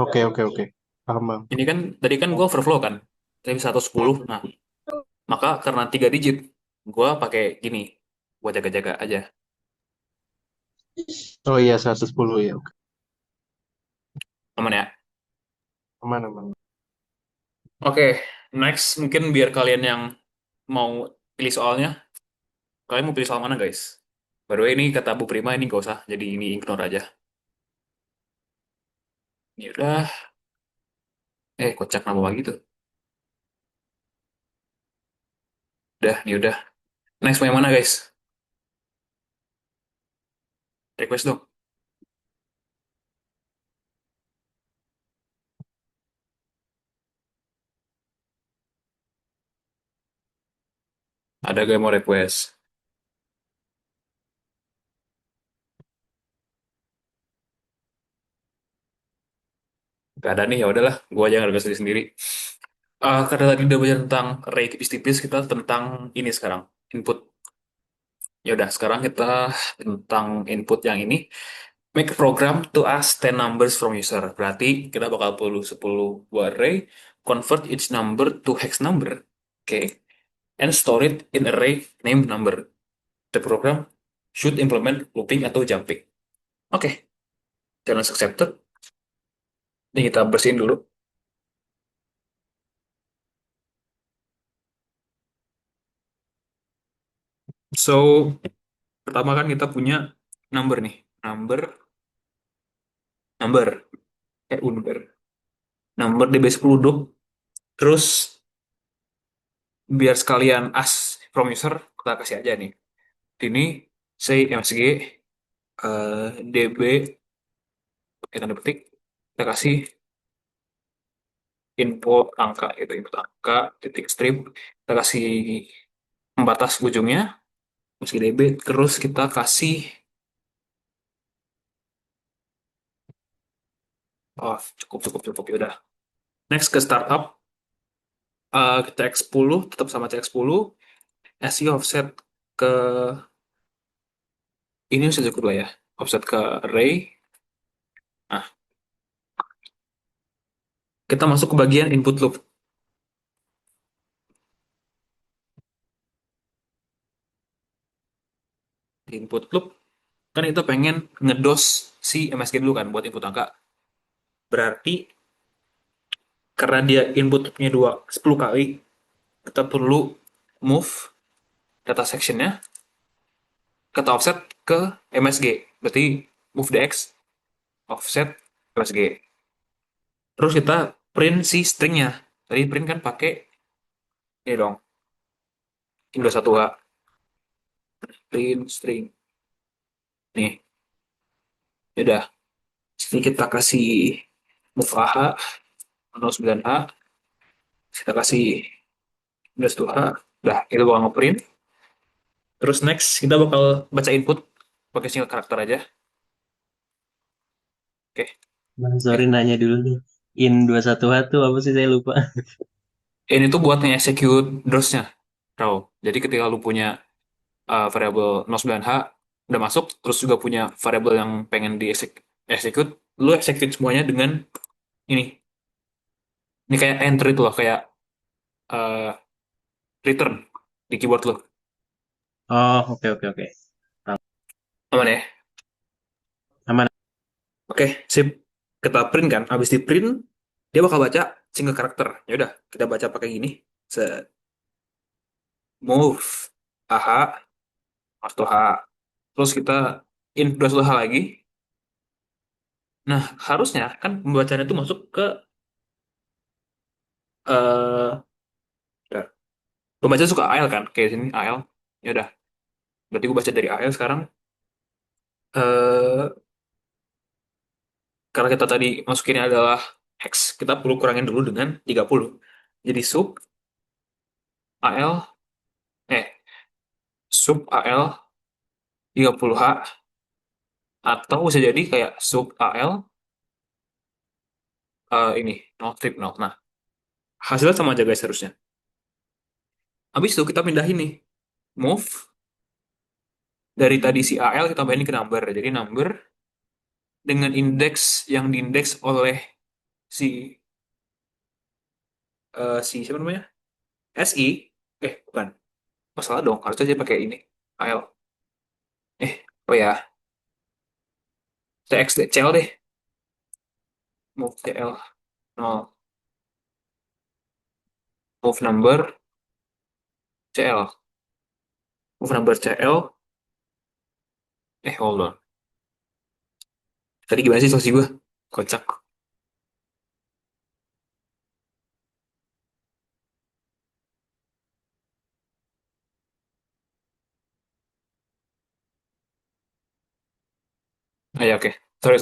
Oke, oke, oke. Paham, Bang. Ini kan, tadi kan gua overflow kan? Tapi 110. Nah, maka karena 3 digit, gua pakai gini. Buat jaga-jaga aja. Oh iya 110 ya. Oke. Aman ya? Aman, aman. Oke, next. Mungkin biar kalian yang mau pilih soalnya, kalian mau pilih soal mana guys? Baru ini kata Bu Prima ini gak usah, jadi ini ignore aja. Ya udah, kocak nama lagi tuh. Udah, nih udah. Next mau yang mana guys? Request dong. Ada gak yang mau request? Gak ada nih, ya udahlah. Gua aja nggak sendiri sendiri. Karena tadi udah belajar tentang array tipis-tipis, kita tentang ini sekarang. Input. Ya udah, sekarang kita tentang input yang ini. Make a program to ask 10 numbers from user. Berarti kita bakal perlu 10 buah array. Convert each number to hex number. Oke. and store it in array name number. The program should implement looping atau jumping. Oke, challenge accepted. Ini kita bersihin dulu. So, pertama kan kita punya number nih. Number, number, number. Number di base 10 duk. Terus, biar sekalian as from user, kita kasih aja nih. Ini, say MSG, DB, tanda petik, kita kasih input angka, itu input angka, titik strip, kita kasih pembatas ujungnya, MSG DB, terus kita kasih, oh cukup, ya udah. Next ke startup, CX10 tetap sama CX10, SI offset ke ini sudah cukup lah ya, offset ke array. Nah, kita masuk ke bagian input loop. Di input loop kan kita pengen ngedos si MSG dulu kan buat input angka. Berarti karena dia input loopnya 10 kali, kita perlu move data sectionnya kita offset ke MSG. Berarti move dx offset MSG. Terus kita print si stringnya. Tadi print kan pakai ini dong, Indo1H. Print string. Nih, udah. Sini kita kasih move AH 09H. Kita kasih Indo1H. Udah, itu bakal ngeprint. Terus next, kita bakal baca input pakai single karakter aja. Oke. Bang, sorry nanya dulu nih. In 21H tuh apa sih, saya lupa. Ini tuh buat nge-execute DOS-nya. Raw. Jadi ketika lu punya variabel 09H udah masuk, terus juga punya variabel yang pengen di execute, lu execute semuanya dengan ini. Ini kayak entry itu loh, kayak uh, return di keyboard lu. Oh, oke oke oke. Aman ya? Aman. Oke, sip. Kita print kan, habis di print, dia bakal baca single karakter. Ya udah, kita baca pakai gini. Set. Move. AH, marto H. Terus kita input dua H lagi. Nah, harusnya kan pembacaan itu masuk ke eh pembaca suka AL kan, kayak sini AL. Ya udah, berarti gue baca dari AL sekarang. eh Karena kita tadi masukinnya adalah hex, kita perlu kurangin dulu dengan 30. Jadi AL eh sub AL 30H, atau bisa jadi kayak sub AL ini no trip no. Nah, hasilnya sama aja guys harusnya. Habis itu kita pindahin nih, move dari tadi si AL kita tambahin ke number. Jadi number dengan indeks yang diindeks oleh si siapa namanya? SI. Bukan. Masalah dong, harusnya aja pakai ini. AL. Oh ya, TX CL deh. Move CL 0. Move number CL. Move number CL. Hold on. Tadi gimana sih solusi gue? Kocak. Ya, oke. Sorry.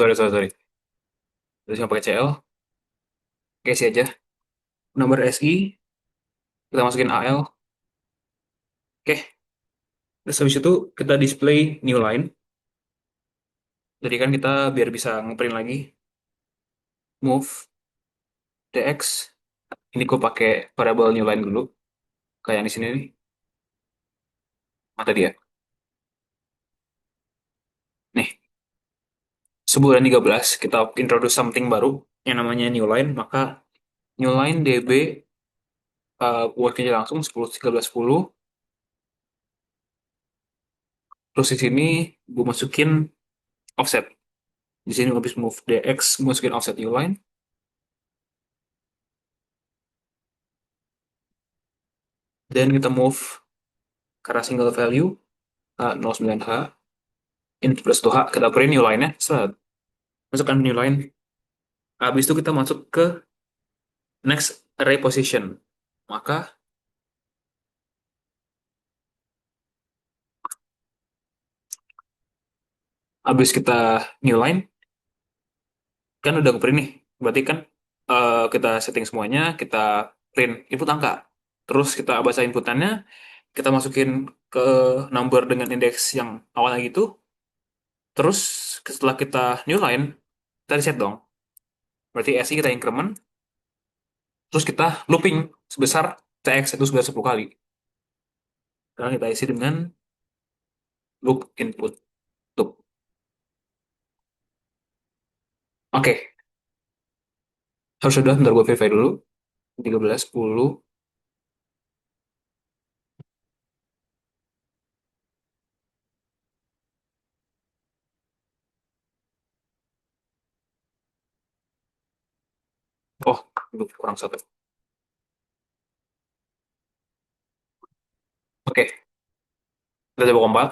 Terus yang pakai CL. Oke, sih aja. Number SI. Kita masukin AL. Oke. Terus habis itu kita display new line. Jadi kan kita biar bisa ngeprint lagi. Move DX. Ini gue pakai variable new line dulu. Kayak yang di sini nih. Mata dia. Nih, sebulan 13 kita introduce something baru yang namanya new line, maka new line db worknya langsung 10, 13, 10. Terus di sini gue masukin offset. Di sini habis move DX, gue masukin offset new line. Dan kita move karena single value H09H. Ini plus 2H, kita print new line-nya. Set. Masukkan new line. Habis itu kita masuk ke next array position. Maka habis kita new line, kan udah print nih. Berarti kan kita setting semuanya, kita print input angka. Terus kita baca inputannya, kita masukin ke number dengan indeks yang awalnya gitu. Terus setelah kita new line, kita reset dong. Berarti SI kita increment, terus kita looping sebesar TX itu sebesar 10 kali. Sekarang kita isi dengan loop input. Loop. Oke, harus sudah, bentar gue verify dulu. 13, 10. Oh, loop kurang satu. Oke, kita coba compile.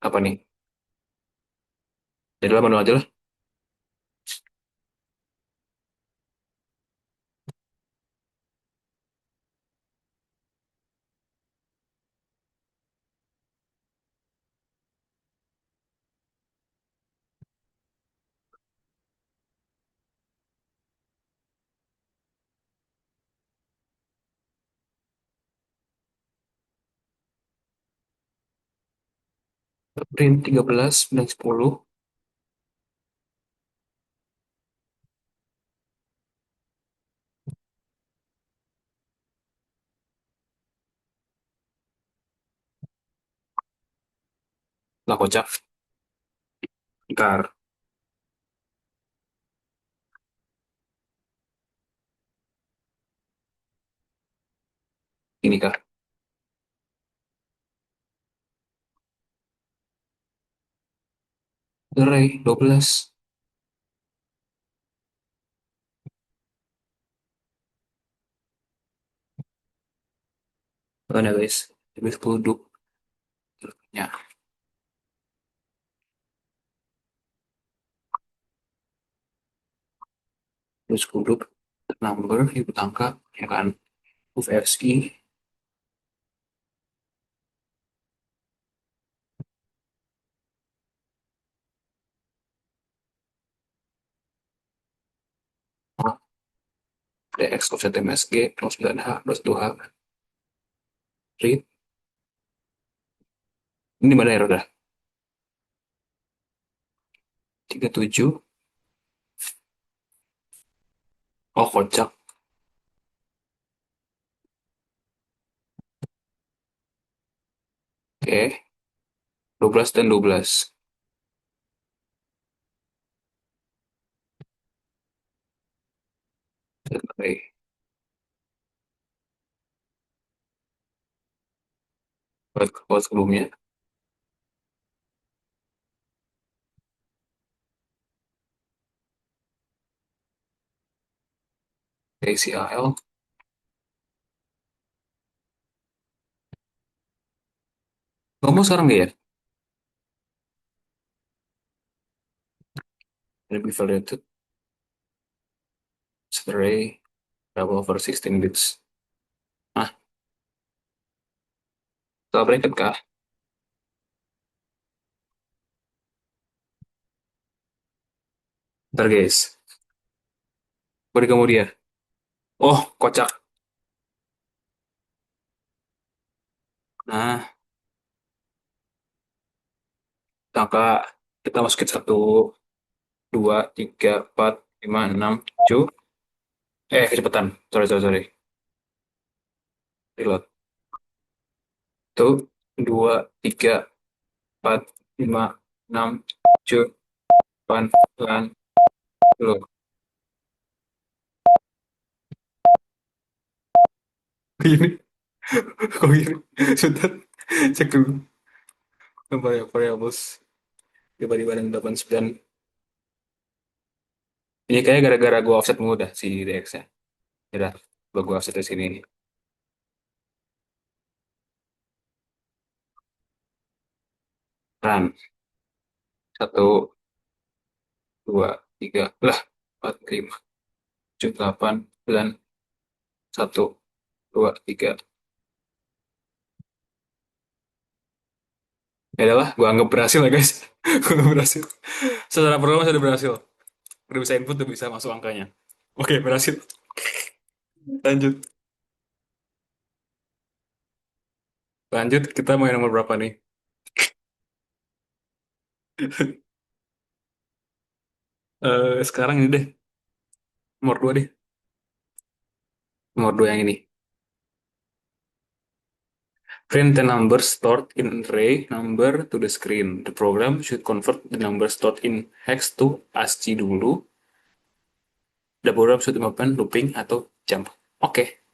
Apa nih? Jadilah manual aja lah. Print 13 dan 10. Lah kocak. Bentar. Ini kah? Array 12. Mana guys? 10 loop. Ya, terus 10 loop. Number, input angka, ya kan? Move RSI. DX offset MSG, 09H, 22H. Read. Ini mana error dah? 37. Oh, kocak. Oke. 12 dan 12. Oke. Buat sebelumnya. ACL. Ngomong sekarang nggak ya? Ini be validated. Set array. Double over 16 bits. Ah, setelah bracket kah? Ntar guys. Beri kamu dia. Oh, kocak. Nah, angka kita masukin 1, 2, 3, 4, 5, 6, 7. Kecepatan. Sorry, sorry, sorry. Reload. 1, 2, 3, 4, 5, 6, 7, Pan, pan, loh, gini, kok gini? Sudah, cek dulu. Variables dibagi barang 89. Ini kayaknya gara-gara gua offset mulu dah si DX-nya. Ya udah, gua offset di sini. Run. Satu, dua, tiga. Lah, empat, lima, tujuh, delapan, sembilan, satu, dua, tiga. Ya udahlah, gua anggap berhasil ya guys. Gua anggap berhasil. Secara program sudah berhasil. Udah bisa input, udah bisa masuk angkanya. Oke, berhasil. Lanjut. Lanjut, kita mau yang nomor berapa nih? Sekarang ini deh, nomor dua deh. Nomor dua yang ini. Print the number stored in array number to the screen. The program should convert the number stored in hex to ASCII dulu. The program should open looping atau jump. Oke.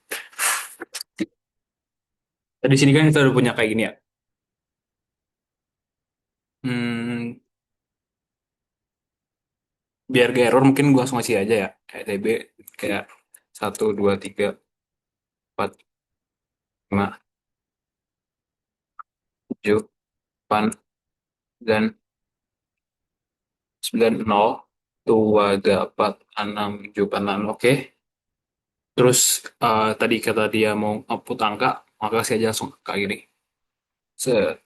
Tadi sini kan kita udah punya kayak gini ya. Hmm, biar gak error mungkin gua langsung ngasih aja ya. Kayak TB kayak satu 2 3 4 5 7 8 dan 9 0 2 4 6 7 8 Oke. Terus tadi kata dia mau output angka, maka kasih aja langsung kayak gini.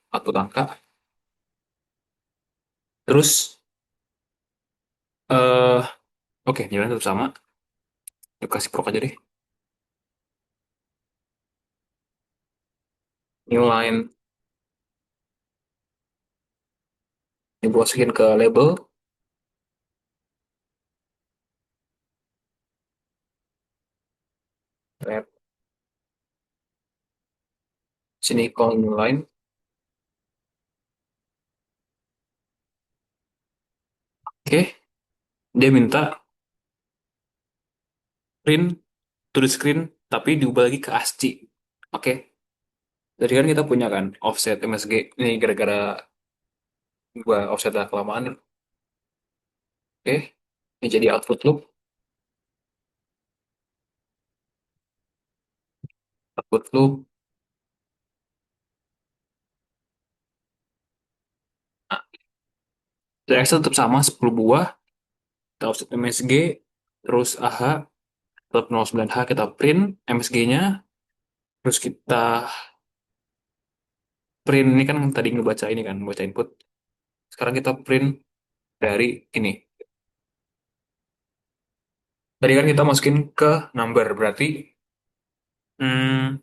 Output angka. Terus eh oke, nilainya tetap sama. Yuk kasih proc aja deh. New line. Ini gue masukin ke label. Tab. Sini call new line. Oke. Dia minta print to the screen, tapi diubah lagi ke ASCII. Oke. Jadi kan kita punya kan offset MSG. Ini gara-gara gua offset dah kelamaan. Oke. Ini jadi output loop. Output loop. Nah, TX tetap sama 10 buah. Kita offset MSG. Terus AH tetap 09H kita print MSG-nya. Terus kita print ini kan tadi ngebaca ini kan, baca input. Sekarang kita print dari ini. Tadi kan kita masukin ke number, berarti hmm,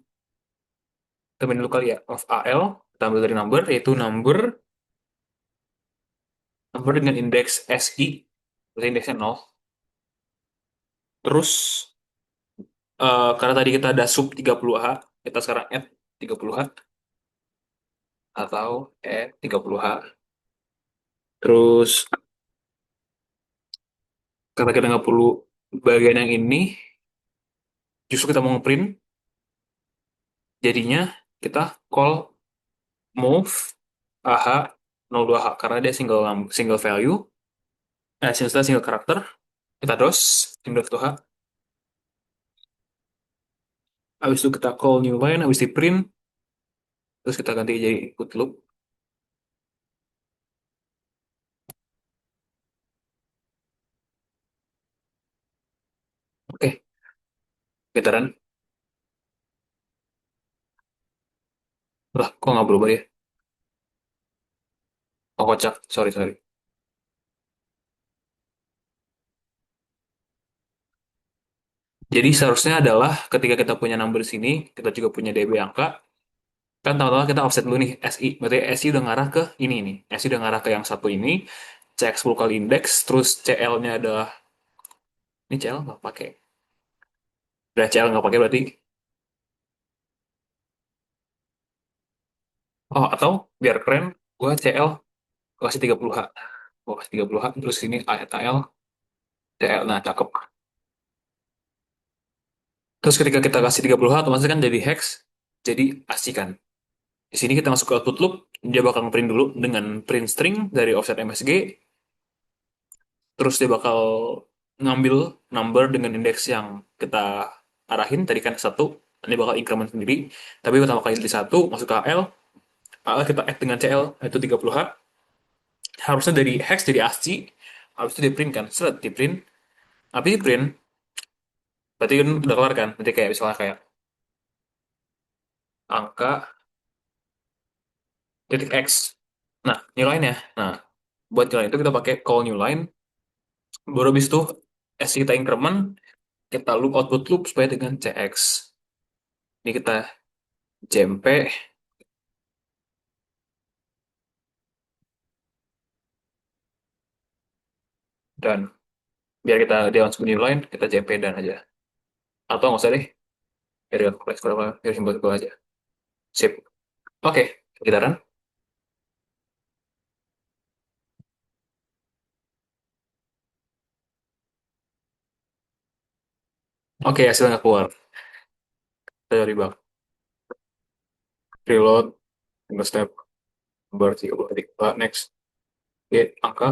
kita ambil dulu kali ya, of AL, kita ambil dari number, yaitu number dengan indeks SI, berarti indeksnya 0. Terus, karena tadi kita ada sub 30H, kita sekarang add 30H, atau add 30H. Terus, karena kita nggak perlu bagian yang ini, justru kita mau ngeprint, jadinya kita call move AH 02H karena dia single value, single karakter. Kita dos tim.h. Habis itu kita call new line, habis di print, terus kita ganti jadi input loop. Oke, getaran. Lah, kok nggak berubah ya? Oh, kocak. Sorry, sorry. Jadi seharusnya adalah ketika kita punya number di sini, kita juga punya DB angka, kan tahu-tahu kita offset dulu nih SI. Berarti SI udah ngarah ke ini nih. SI udah ngarah ke yang satu ini, cek 10 kali indeks, terus CL-nya ada, ini CL nggak pakai. Udah CL nggak pakai berarti, oh atau biar keren, gua CL kasih 30H. Oh, 30H, terus ini ATL, TL, nah cakep. Terus ketika kita kasih 30H, otomatis kan jadi hex, jadi ASCII kan. Di sini kita masuk ke output loop, dia bakal ngeprint dulu dengan print string dari offset MSG, terus dia bakal ngambil number dengan indeks yang kita arahin, tadi kan satu, dia bakal increment sendiri, tapi pertama kali di satu, masuk ke AL, AL kita add dengan CL, itu 30H, harusnya dari hex jadi ASCII, habis itu di print kan, seret di print, habis di print, berarti kan udah kelar kan, berarti kayak misalnya kayak angka titik X. Nah, new line-nya. Nah, buat new line itu kita pakai call new line, baru habis itu S kita increment, kita loop output loop supaya dengan CX. Ini kita jempe, dan biar kita dia langsung new line, kita jempe dan aja. Atau nggak usah deh, biar gak kompleks, biar simpel-simpel aja. Sip. Oke, kita run. Oke, hasilnya nggak keluar. Kita cari bug. Reload, tinggal step, bar 33, next. Oke, angka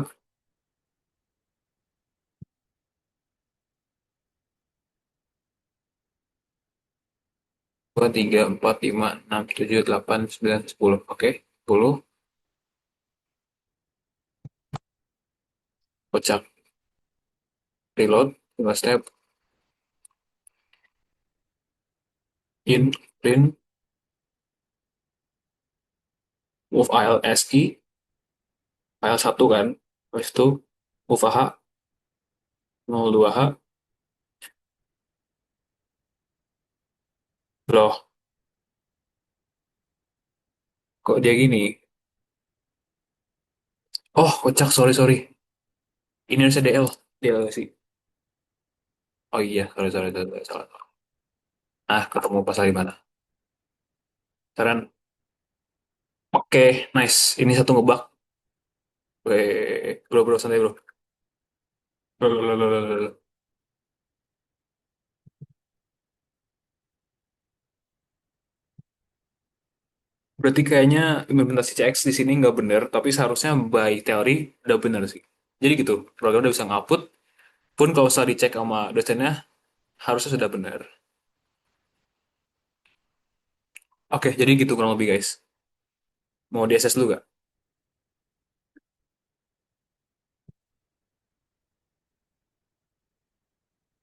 2, 3, 4, 5, 6, 7, 8, 9, 10. Oke, 10. Kocak. Reload, tinggal step, in, print, move ILSI, file 1 kan. Habis itu move AH 02H. Loh, kok dia gini? Oh, kocak, sorry, sorry. Ini harusnya DL. DL sih. Oh iya, sorry, sorry, sorry, sorry, salah. Ah, ketemu pasal di mana? Saran. Oke, nice. Ini satu ngebug. Bro, bro, santai, bro. Bro, bro, bro, bro, bro, bro. Berarti kayaknya implementasi CX di sini nggak bener, tapi seharusnya by teori udah bener sih. Jadi gitu, program udah bisa ngaput, pun kalau usah dicek sama dosennya, harusnya sudah benar. Oke, jadi gitu kurang lebih guys. Mau di SS dulu gak?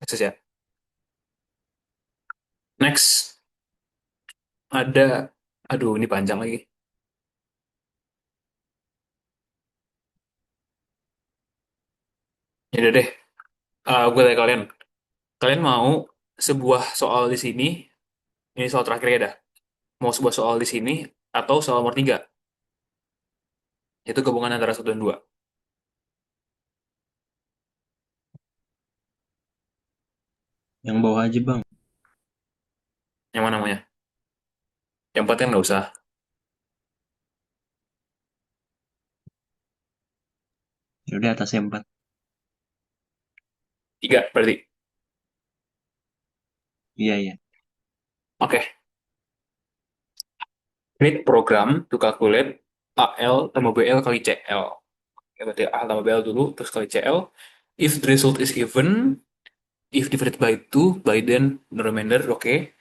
SS ya. Next, ada, aduh ini panjang lagi. Ya udah deh, gue tanya kalian. Kalian mau sebuah soal di sini, ini soal terakhir ya dah. Mau sebuah soal di sini, atau soal nomor 3, yaitu gabungan antara satu dan 2. Yang bawah aja bang. Yang mana namanya? Yang 4 kan nggak usah. Ya udah atasnya 4. 3 berarti. Iya iya. Oke, create program to calculate AL tambah BL kali CL. Ya, berarti A tambah BL dulu, terus kali CL. If the result is even, if divided by 2, by then the remainder, oke.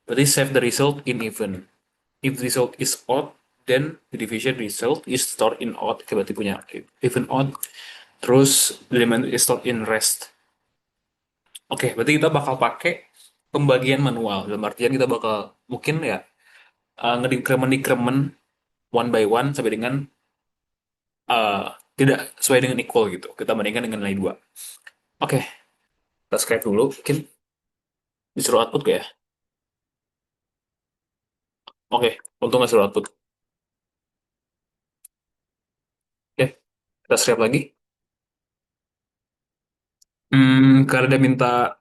Berarti save the result in even. If the result is odd, then the division result is stored in odd. Oke, berarti punya even odd. Terus the remainder is stored in rest. Oke, berarti kita bakal pakai pembagian manual. Dalam artian kita bakal mungkin ya ngedecrement one by one sampai dengan uh, tidak sesuai dengan equal gitu. Kita bandingkan dengan nilai 2. Oke, kita scribe dulu. Mungkin disuruh output gak ya? Oke, untung nggak suruh output. Oke, kita scribe lagi. Karena dia minta